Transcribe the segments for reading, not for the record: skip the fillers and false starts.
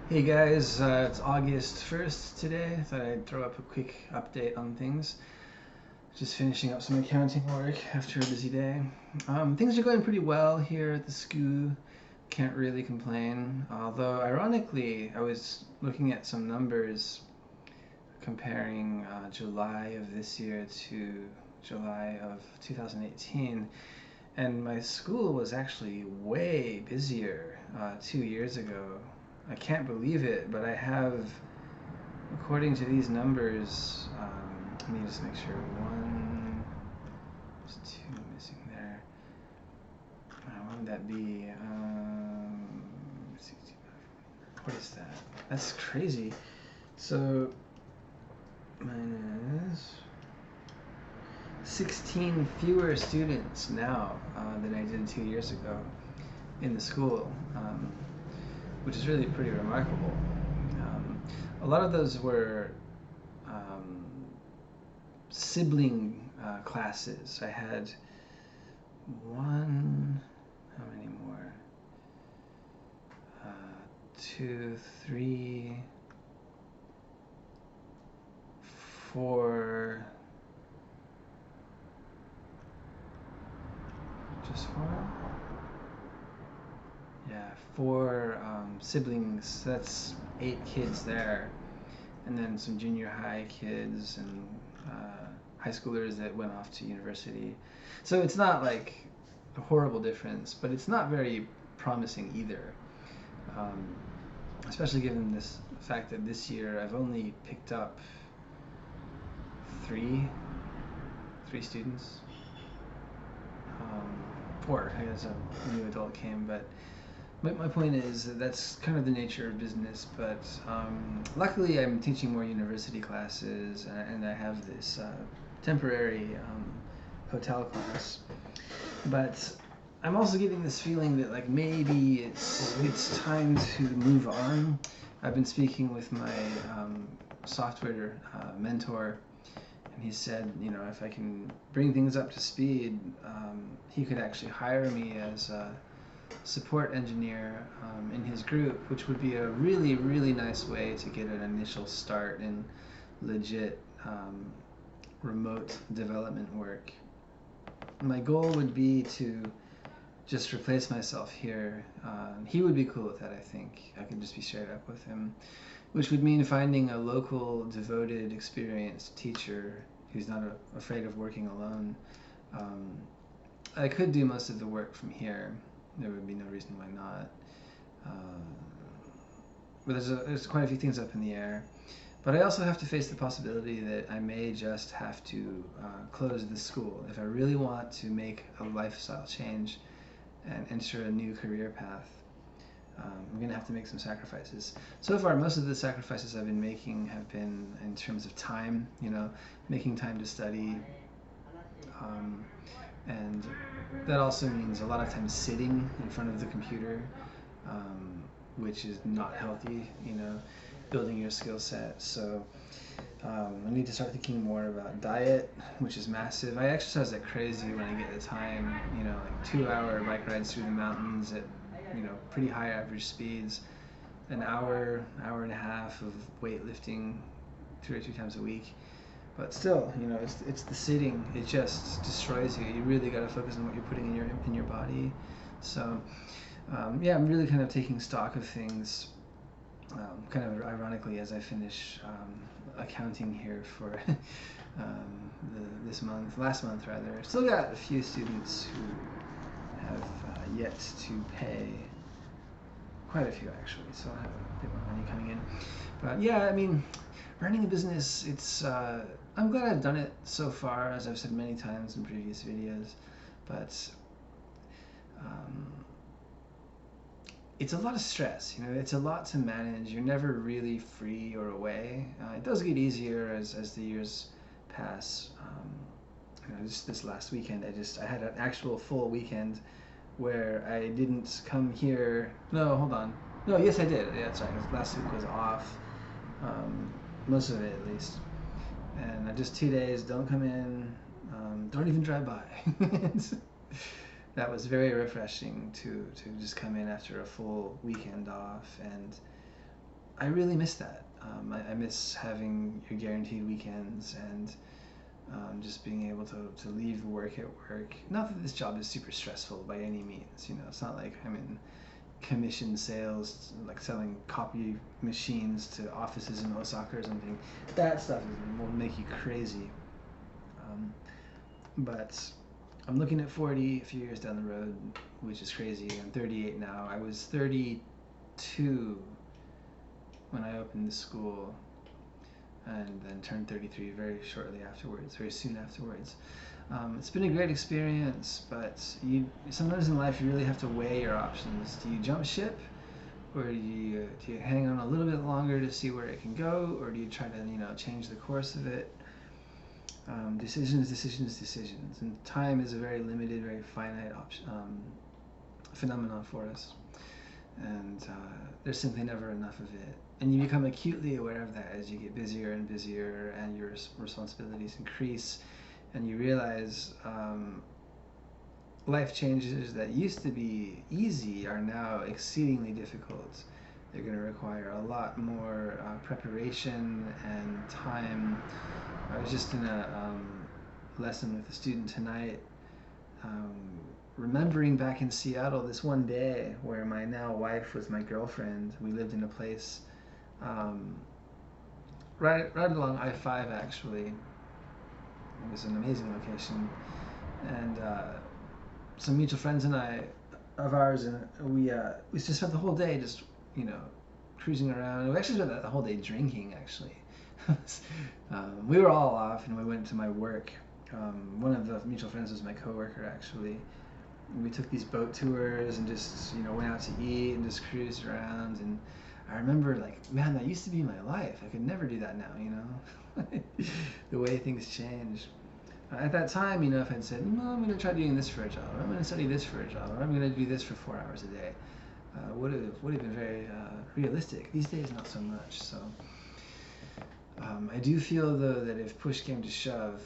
Hey guys, it's August 1st today. Thought I'd throw up a quick update on things. Just finishing up some accounting work after a busy day. Things are going pretty well here at the school. Can't really complain. Although, ironically, I was looking at some numbers comparing July of this year to July of 2018, and my school was actually way busier 2 years ago. I can't believe it, but I have, according to these numbers, let me just make sure. There's two missing there. What would that be? 65. What is that? That's crazy. So, minus 16 fewer students now than I did 2 years ago in the school, which is really pretty remarkable. A lot of those were sibling classes. I had one, how many more? 2, 3, 4, just 4? Yeah, 4 siblings. That's 8 kids there. And then some junior high kids and high schoolers that went off to university. So it's not like a horrible difference, but it's not very promising either. Especially given this fact that this year I've only picked up three students. 4, I guess a new adult came, but my point is that that's kind of the nature of business, but luckily I'm teaching more university classes, and I have this temporary hotel class. But I'm also getting this feeling that like maybe it's time to move on. I've been speaking with my software mentor, and he said, if I can bring things up to speed, he could actually hire me as a support engineer in his group, which would be a really, really nice way to get an initial start in legit remote development work. My goal would be to just replace myself here. He would be cool with that, I think. I could just be straight up with him, which would mean finding a local, devoted, experienced teacher who's not afraid of working alone. I could do most of the work from here. There would be no reason why not. But there's quite a few things up in the air. But I also have to face the possibility that I may just have to close the school if I really want to make a lifestyle change and enter a new career path. I'm going to have to make some sacrifices. So far, most of the sacrifices I've been making have been in terms of time, making time to study. And that also means a lot of times sitting in front of the computer, which is not healthy, building your skill set. So I need to start thinking more about diet, which is massive. I exercise like crazy when I get the time, like 2-hour bike rides through the mountains at, pretty high average speeds, an hour and a half of weightlifting 2 or 3 times a week. But still, it's the sitting. It just destroys you. You really got to focus on what you're putting in your body. So, yeah, I'm really kind of taking stock of things. Kind of ironically, as I finish accounting here for last month rather. Still got a few students who have yet to pay. Quite a few actually, so I'll have a bit more money coming in. But yeah, I mean, running a business, it's I'm glad I've done it so far, as I've said many times in previous videos, but it's a lot of stress. It's a lot to manage. You're never really free or away. It does get easier as the years pass. Just this last weekend, I had an actual full weekend where I didn't come here. No, hold on. No, yes, I did. Yeah, that's right. Last week was off, most of it at least. And just 2 days, don't come in, don't even drive by. That was very refreshing to just come in after a full weekend off and I really miss that. I miss having your guaranteed weekends and just being able to leave work at work. Not that this job is super stressful by any means. It's not like I'm in commission sales, like selling copy machines to offices in Osaka or something. That stuff will make you crazy. Um, but I'm looking at 40 a few years down the road, which is crazy. I'm 38 now. I was 32 when I opened the school, and then turned 33 very shortly afterwards, very soon afterwards. It's been a great experience, but sometimes in life you really have to weigh your options. Do you jump ship, or do you hang on a little bit longer to see where it can go, or do you try to change the course of it? Decisions, decisions, decisions, and time is a very limited, very finite phenomenon for us, and there's simply never enough of it. And you become acutely aware of that as you get busier and busier, and your responsibilities increase, and you realize life changes that used to be easy are now exceedingly difficult. They're going to require a lot more preparation and time. I was just in a lesson with a student tonight, um, remembering back in Seattle this one day where my now wife was my girlfriend. We lived in a place um, right along I-5 actually. It was an amazing location, and some mutual friends and I of ours, and we just spent the whole day just cruising around. We actually spent the whole day drinking actually. We were all off, and we went to my work. One of the mutual friends was my coworker actually. We took these boat tours and just went out to eat and just cruised around. And I remember, like, man, that used to be my life. I could never do that now. The way things change. At that time, if I'd said, no, I'm going to try doing this for a job, or I'm going to study this for a job, or I'm going to do this for 4 hours a day, would have been very realistic. These days, not so much. So I do feel, though, that if push came to shove,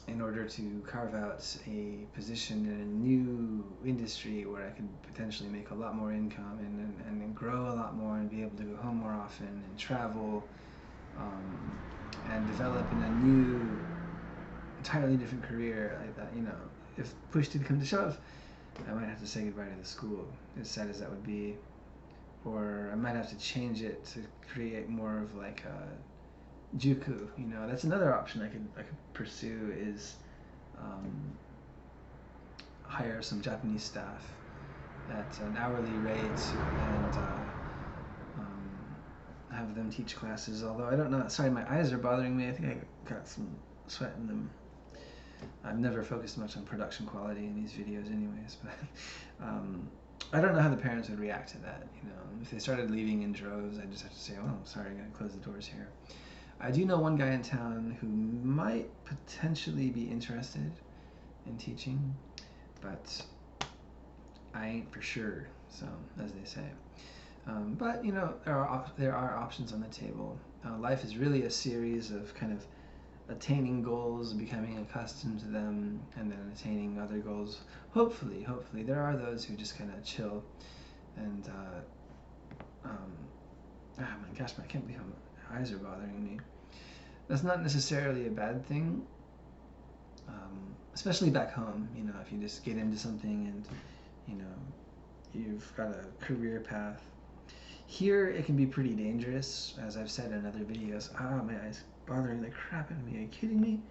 in order to carve out a position in a new industry where I could potentially make a lot more income and grow a lot more and be able to go home more often and travel, and develop in a new, entirely different career, like that, if push did come to shove, I might have to say goodbye to the school, as sad as that would be, or I might have to change it to create more of like a Juku. That's another option I could pursue, is hire some Japanese staff at an hourly rate and have them teach classes. Although I don't know. Sorry, my eyes are bothering me. I think I got some sweat in them. I've never focused much on production quality in these videos, anyways. But I don't know how the parents would react to that. If they started leaving in droves, I just have to say, "Oh, sorry, I gotta close the doors here." I do know one guy in town who might potentially be interested in teaching, but I ain't for sure, so, as they say. But there are options on the table. Life is really a series of kind of attaining goals, becoming accustomed to them, and then attaining other goals. Hopefully, there are those who just kind of chill, and my gosh, I can't believe my eyes are bothering me. That's not necessarily a bad thing, especially back home. If you just get into something and you've got a career path. Here it can be pretty dangerous, as I've said in other videos. My eyes bothering the crap out of me. Are you kidding me?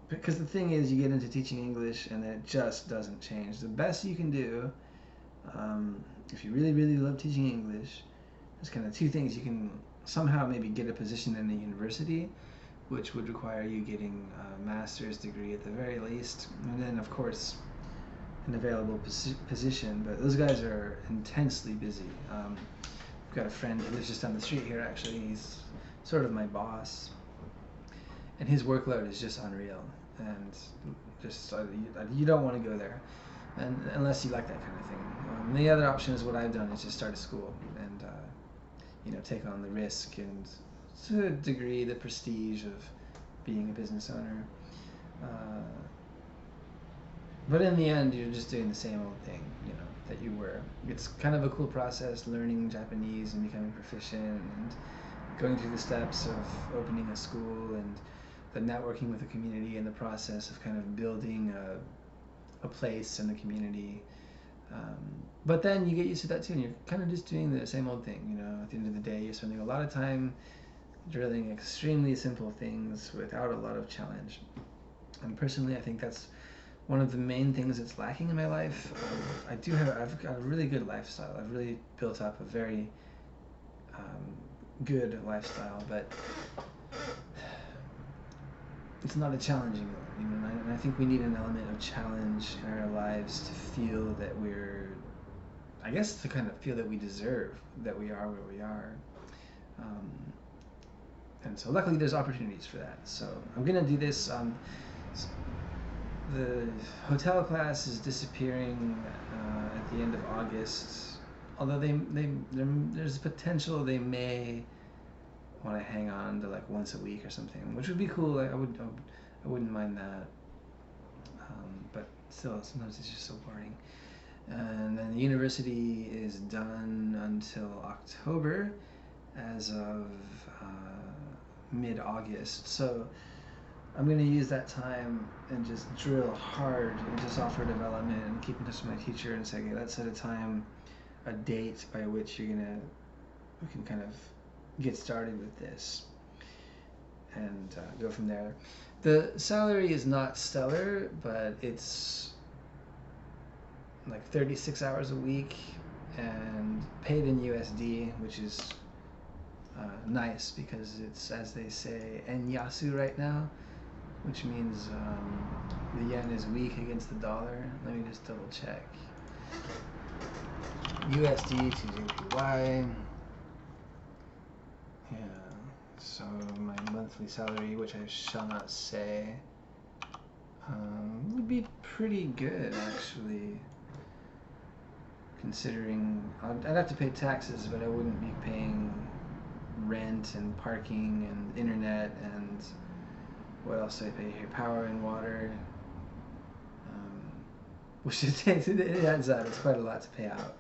Because the thing is, you get into teaching English and it just doesn't change. The best you can do, if you really, really love teaching English, there's kind of two things. You can somehow maybe get a position in a university, which would require you getting a master's degree at the very least, and then of course an available position. But those guys are intensely busy. I've got a friend who lives just down the street here actually. He's sort of my boss, and his workload is just unreal, and just you don't want to go there, and unless you like that kind of thing. The other option is what I've done, is just start a school and take on the risk and, to a degree, the prestige of being a business owner. But in the end, you're just doing the same old thing. that you were. It's kind of a cool process, learning Japanese and becoming proficient and going through the steps of opening a school and the networking with the community and the process of kind of building a place in the community. Um, but then you get used to that too, and you're kind of just doing the same old thing. At the end of the day, you're spending a lot of time drilling extremely simple things without a lot of challenge. And personally, I think that's one of the main things that's lacking in my life. I've got a really good lifestyle. I've really built up a very good lifestyle, but it's not a challenging one, and I think we need an element of challenge in our lives to feel that I guess to kind of feel that we deserve that we are where we are. And so luckily there's opportunities for that. So I'm gonna do this. The hotel class is disappearing at the end of August, although there's a potential they may want to hang on to like once a week or something, which would be cool. I wouldn't mind that. But still, sometimes it's just so boring. And then the university is done until October, as of mid-August. So I'm going to use that time and just drill hard into software development and keep in touch with my teacher and say, okay, let's set a time, a date by which we can kind of get started with this and go from there. The salary is not stellar, but it's like 36 hours a week and paid in USD, which is nice because it's, as they say, enyasu right now, which means the yen is weak against the dollar. Let me just double check. USD to JPY. Yeah, so my monthly salary, which I shall not say, would be pretty good actually, considering I'd have to pay taxes, but I wouldn't be paying rent and parking and internet and what else do I pay here? Power and water, which it adds up. It's quite a lot to pay out.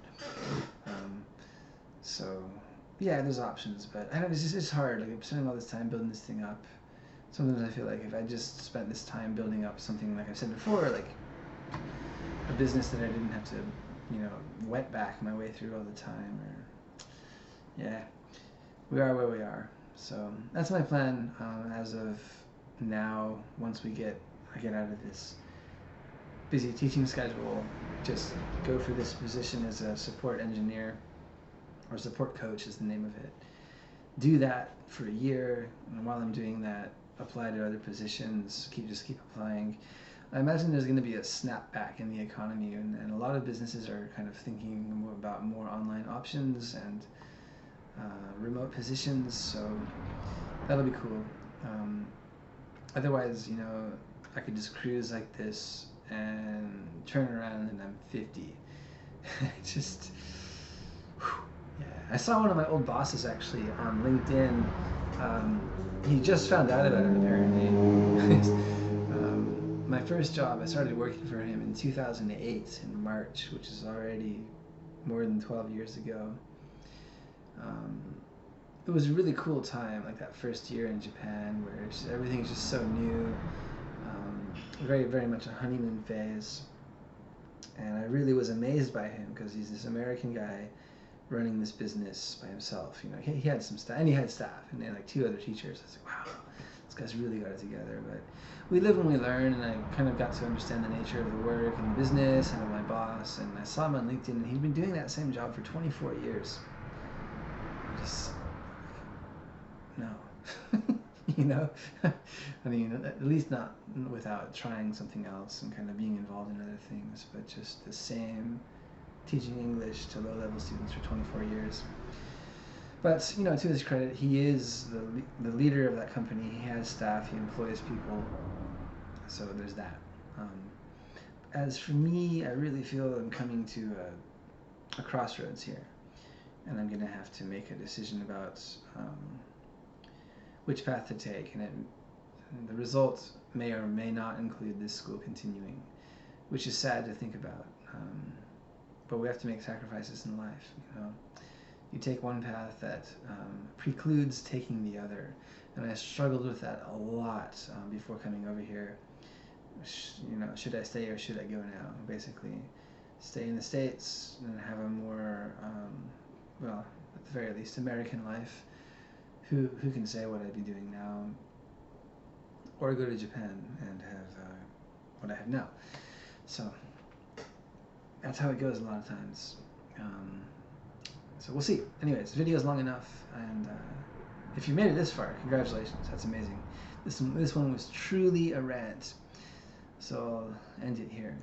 So yeah, there's options, but I don't. It's hard. Like I'm spending all this time building this thing up. Sometimes I feel like if I just spent this time building up something, like I said before, like a business that I didn't have to, wet back my way through all the time, or yeah, we are where we are. So that's my plan as of now. Once I get out of this busy teaching schedule, just go for this position as a support engineer, or support coach is the name of it. Do that for a year, and while I'm doing that, apply to other positions, keep applying. I imagine there's going to be a snapback in the economy, and a lot of businesses are kind of thinking about more online options and remote positions, so that'll be cool. Otherwise, I could just cruise like this and turn around and I'm 50. Just, yeah. I saw one of my old bosses actually on LinkedIn. He just found out about it apparently. My first job, I started working for him in 2008 in March, which is already more than 12 years ago. It was a really cool time, like that first year in Japan, where everything's just so new, very, very much a honeymoon phase. And I really was amazed by him because he's this American guy running this business by himself. He had some staff, and he had staff, and they had like 2 other teachers. I was like, wow, this guy's really got it together. But we live and we learn, and I kind of got to understand the nature of the work and the business and of my boss. And I saw him on LinkedIn, and he'd been doing that same job for 24 years. Just no. I mean, at least not without trying something else and kind of being involved in other things, but just the same, teaching English to low-level students for 24 years. But, to his credit, he is the leader of that company. He has staff, he employs people, so there's that. As for me, I really feel I'm coming to a crossroads here, and I'm going to have to make a decision about which path to take, and the result may or may not include this school continuing, which is sad to think about. but we have to make sacrifices in life. You take one path that precludes taking the other, and I struggled with that a lot before coming over here. Should I stay or should I go now? Basically, stay in the States and have a more, well, at the very least, American life. Who can say what I'd be doing now? Or go to Japan and have what I have now. So that's how it goes a lot of times. So we'll see. Anyways, this video is long enough, and if you made it this far, congratulations. That's amazing. This one was truly a rant. So I'll end it here.